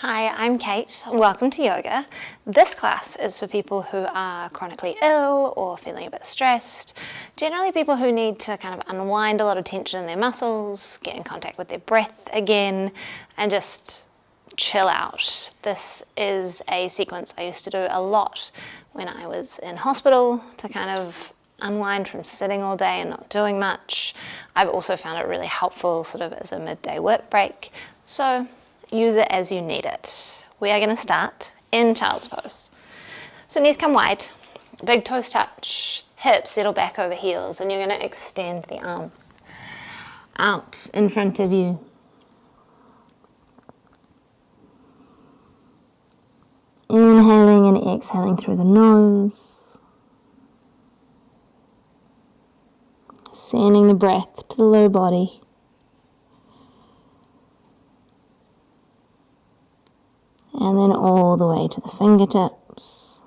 Hi, I'm Kate. Welcome to yoga. This class is for people who are chronically ill or feeling a bit stressed, generally people who need to kind of unwind a lot of tension in their muscles, get in contact with their breath again, and just chill out. This is a sequence I used to do a lot when I was in hospital to kind of unwind from sitting all day and not doing much. I've also found it really helpful sort of as a midday work break. So use it as you need it. We are going to start in child's pose. So knees come wide, big toes touch, hips settle back over heels, and you're going to extend the arms out in front of you. Inhaling and exhaling through the nose. Sending the breath to the lower body. And then all the way to the fingertips.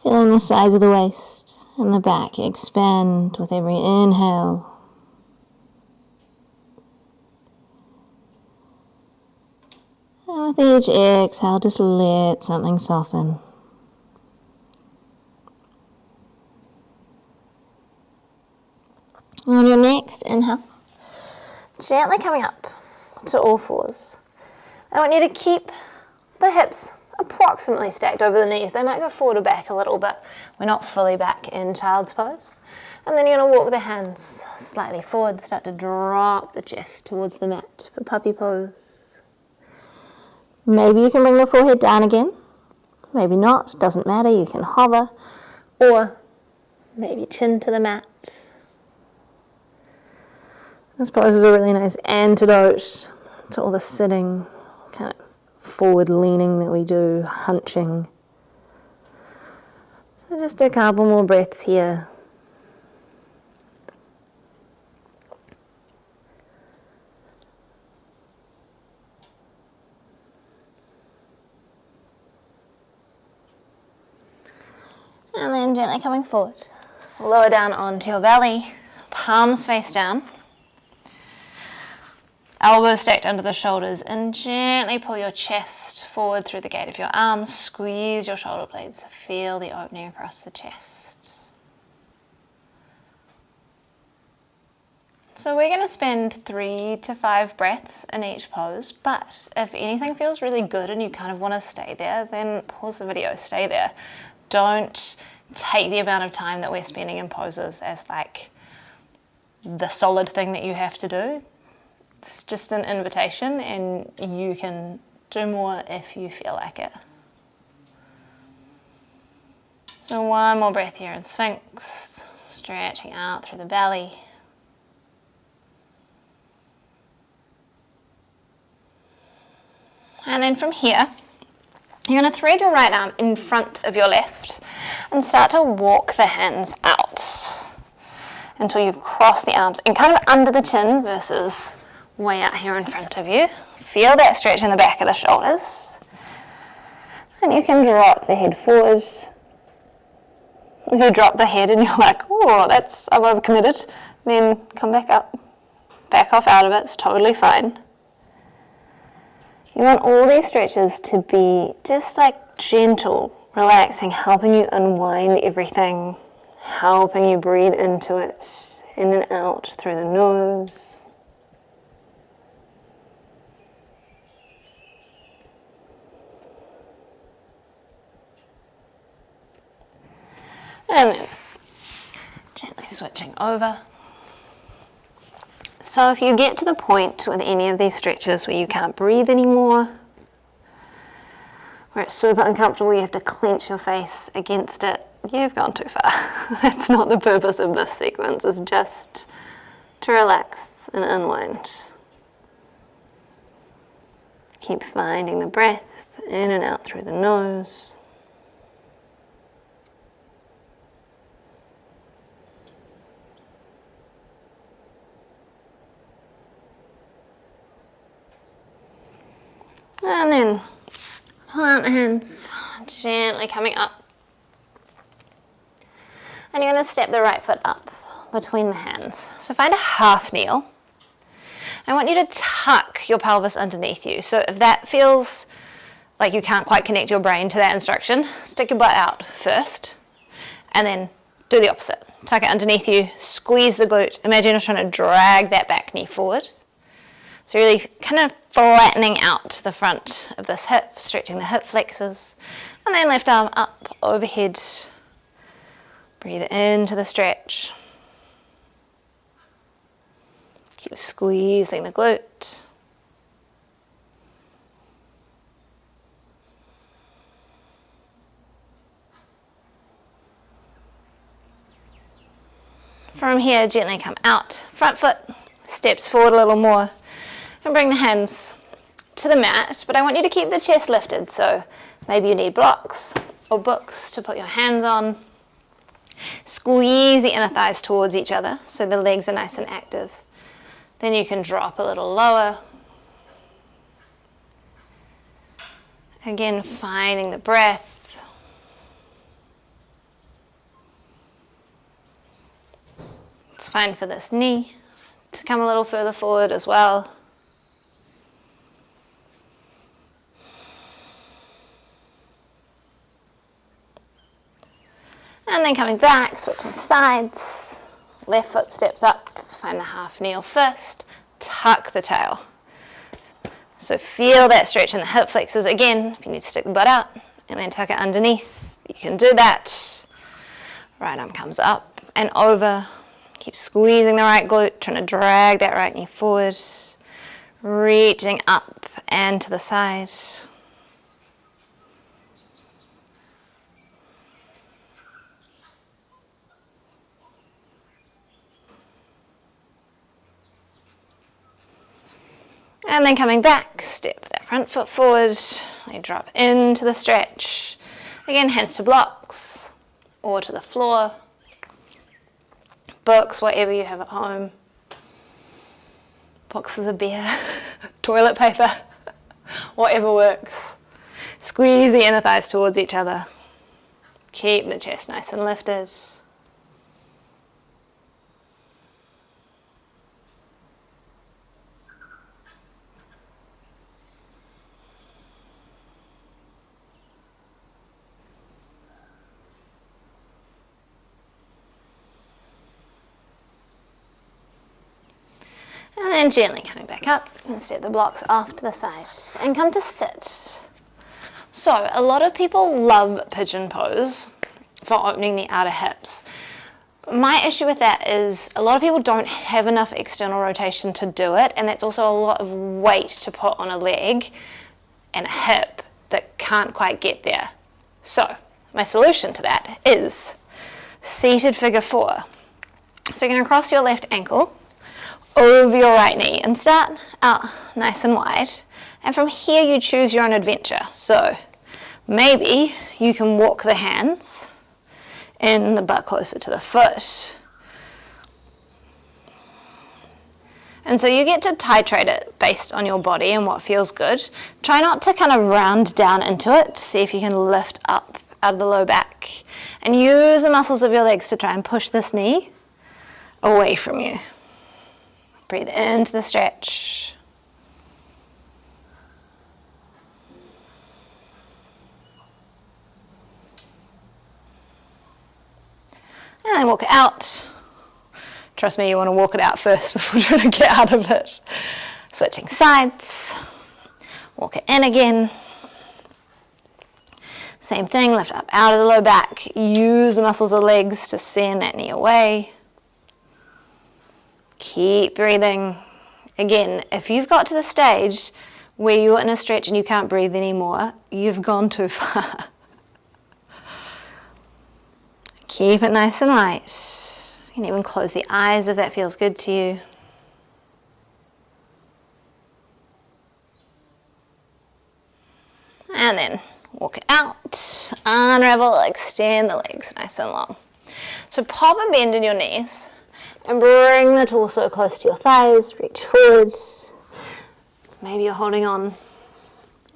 Feeling the sides of the waist and the back expand with every inhale. And with each exhale, just let something soften. On your next inhale, gently coming up to all fours. I want you to keep the hips approximately stacked over the knees. They might go forward or back a little, but we're not fully back in child's pose. And then you're going to walk the hands slightly forward, start to drop the chest towards the mat for puppy pose. Maybe you can bring the forehead down again, maybe not, doesn't matter, you can hover, or maybe chin to the mat. This pose is a really nice antidote to all the sitting, kind of forward leaning that we do, hunching. So just a couple more breaths here. And then gently coming forward, lower down onto your belly, palms face down. Elbows stacked under the shoulders, and gently pull your chest forward through the gate of your arms. Squeeze your shoulder blades. Feel the opening across the chest. So we're going to spend 3 to 5 breaths in each pose, but if anything feels really good and you kind of want to stay there, then pause the video, stay there. Don't take the amount of time that we're spending in poses as like the solid thing that you have to do. It's just an invitation, and you can do more if you feel like it. So one more breath here in Sphinx, stretching out through the belly. And then from here, you're going to thread your right arm in front of your left and start to walk the hands out until you've crossed the arms and kind of under the chin versus way out here in front of you. Feel that stretch in the back of the shoulders. And you can drop the head forward. If you drop the head and you're like, oh, I'm overcommitted, then come back up. Back off out of it, it's totally fine. You want all these stretches to be just like gentle, relaxing, helping you unwind everything, helping you breathe into it, in and out through the nose. And then gently switching over. So if you get to the point with any of these stretches where you can't breathe anymore, where it's super uncomfortable, you have to clench your face against it, you've gone too far. That's not the purpose of this sequence, it's just to relax and unwind. Keep finding the breath in and out through the nose. And then plant the hands, gently coming up. And you're going to step the right foot up, between the hands. So find a half kneel. I want you to tuck your pelvis underneath you. So if that feels like you can't quite connect your brain to that instruction, stick your butt out first and then do the opposite. Tuck it underneath you, squeeze the glute. Imagine you're trying to drag that back knee forward. So really kind of flattening out the front of this hip, stretching the hip flexors, and then left arm up overhead. Breathe into the stretch. Keep squeezing the glute. From here, gently come out. Front foot steps forward a little more and bring the hands to the mat, but I want you to keep the chest lifted. So maybe you need blocks or books to put your hands on. Squeeze the inner thighs towards each other so the legs are nice and active. Then you can drop a little lower. Again, finding the breath. It's fine for this knee to come a little further forward as well. And then coming back, switching sides. Left foot steps up, find the half kneel first, tuck the tail. So feel that stretch in the hip flexors. Again, if you need to stick the butt out and then tuck it underneath, you can do that. Right arm comes up and over. Keep squeezing the right glute, trying to drag that right knee forward. Reaching up and to the side. And then coming back, step that front foot forward, you drop into the stretch. Again, hands to blocks or to the floor, books, whatever you have at home, boxes of beer, toilet paper, whatever works. Squeeze the inner thighs towards each other. Keep the chest nice and lifted. And then gently coming back up and step the blocks off to the side and come to sit. So a lot of people love pigeon pose for opening the outer hips. My issue with that is a lot of people don't have enough external rotation to do it, and that's also a lot of weight to put on a leg and a hip that can't quite get there. So my solution to that is seated figure 4. So you're going to cross your left ankle over your right knee and start out nice and wide, and from here you choose your own adventure. So maybe you can walk the hands in, the butt closer to the foot, and so you get to titrate it based on your body and what feels good. Try not to kind of round down into it to see if you can lift up out of the low back, and use the muscles of your legs to try and push this knee away from you. Breathe into the stretch. And then walk it out. Trust me, you want to walk it out first before trying to get out of it. Switching sides. Walk it in again. Same thing, lift up out of the low back. Use the muscles of the legs to send that knee away. Keep breathing. Again, if you've got to the stage where you're in a stretch and you can't breathe anymore, you've gone too far. Keep it nice and light. You can even close the eyes if that feels good to you. And then walk it out, unravel, extend the legs nice and long. So pop a bend in your knees and bring the torso close to your thighs, reach forwards. Maybe you're holding on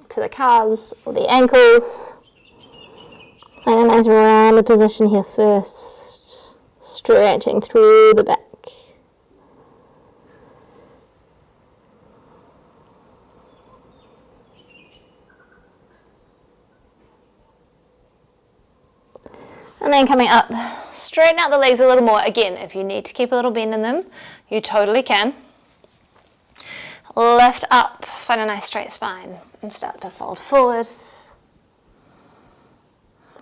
to the calves or the ankles. Find a nice rounded position here first. Stretching through the back. And then coming up, straighten out the legs a little more. Again, if you need to keep a little bend in them, you totally can. Lift up, find a nice straight spine, and start to fold forward.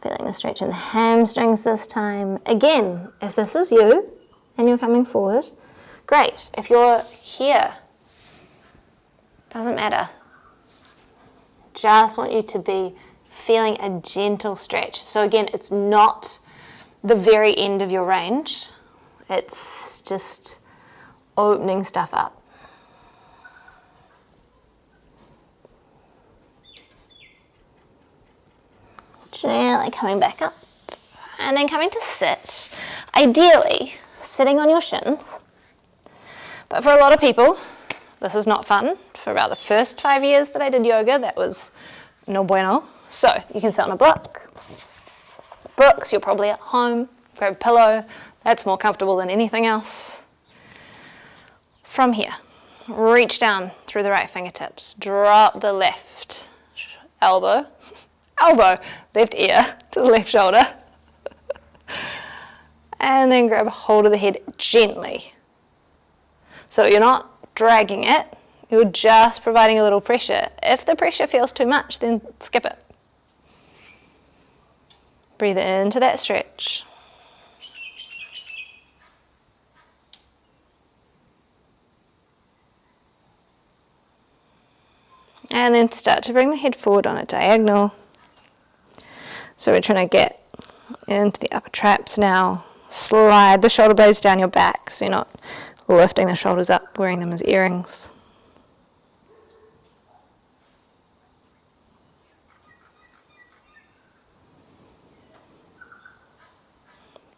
Feeling the stretch in the hamstrings this time. Again, if this is you and you're coming forward, great. If you're here, doesn't matter. Just want you to be feeling a gentle stretch. So again, it's not the very end of your range. It's just opening stuff up. Gently coming back up. And then coming to sit. Ideally, sitting on your shins. But for a lot of people, this is not fun. For about the first 5 years that I did yoga, that was no bueno. So you can sit on a block. Brooks, you're probably at home. Grab a pillow. That's more comfortable than anything else. From here, reach down through the right fingertips. Drop the left elbow, left ear to the left shoulder. And then grab a hold of the head gently. So you're not dragging it. You're just providing a little pressure. If the pressure feels too much, then skip it. Breathe into that stretch. And then start to bring the head forward on a diagonal. So we're trying to get into the upper traps now. Slide the shoulder blades down your back so you're not lifting the shoulders up, wearing them as earrings.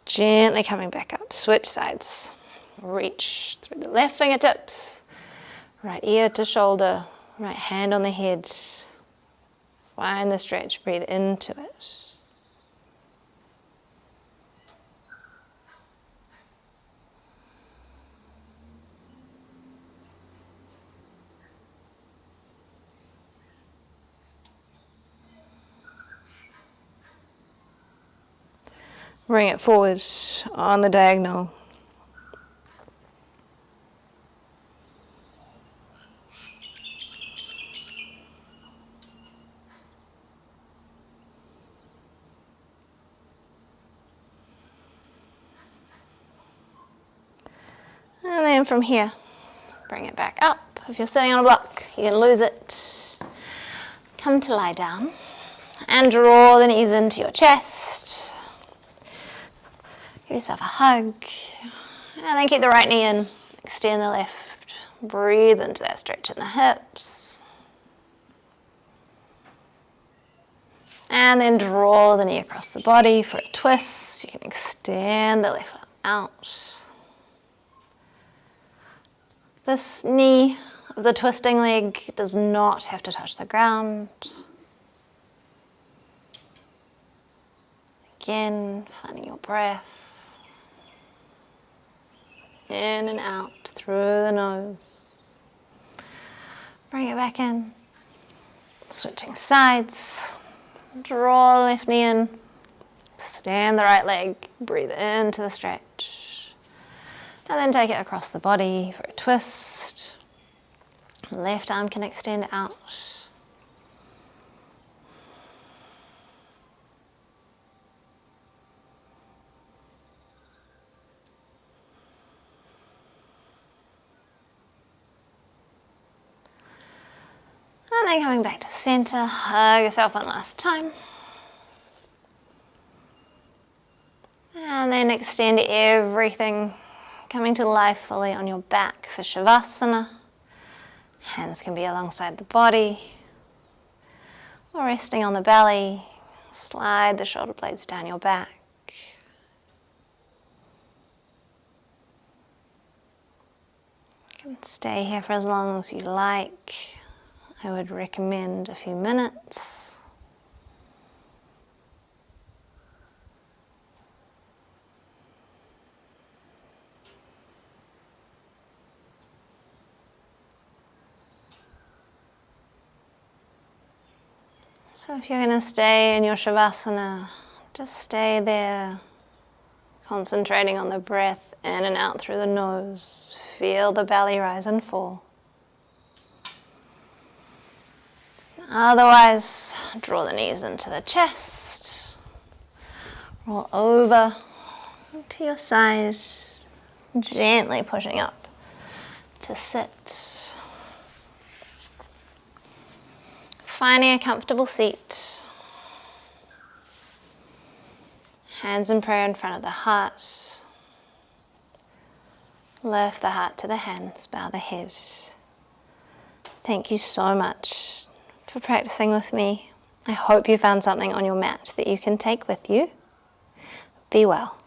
Gently coming back up, switch sides. Reach through the left fingertips, right ear to shoulder, right hand on the head. Find the stretch, breathe into it. Bring it forward on the diagonal. And then from here, bring it back up. If you're sitting on a block, you can lose it. Come to lie down and draw the knees into your chest. Give yourself a hug, and then keep the right knee in, extend the left, breathe into that stretch in the hips, and then draw the knee across the body for a twist. You can extend the left arm out. This knee of the twisting leg does not have to touch the ground. Again, finding your breath. In and out through the nose. Bring it back in. Switching sides. Draw the left knee in. Extend the right leg. Breathe into the stretch. And then take it across the body for a twist. Left arm can extend out. And then coming back to center, hug yourself one last time. And then extend everything, coming to life fully on your back for Shavasana. Hands can be alongside the body, or resting on the belly. Slide the shoulder blades down your back. You can stay here for as long as you like. I would recommend a few minutes. So if you're going to stay in your Shavasana, just stay there, concentrating on the breath in and out through the nose. Feel the belly rise and fall. Otherwise, draw the knees into the chest, roll over to your side, gently pushing up to sit. Finding a comfortable seat. Hands in prayer in front of the heart. Lift the heart to the hands, bow the head. Thank you so much for practicing with me. I hope you found something on your mat that you can take with you. Be well.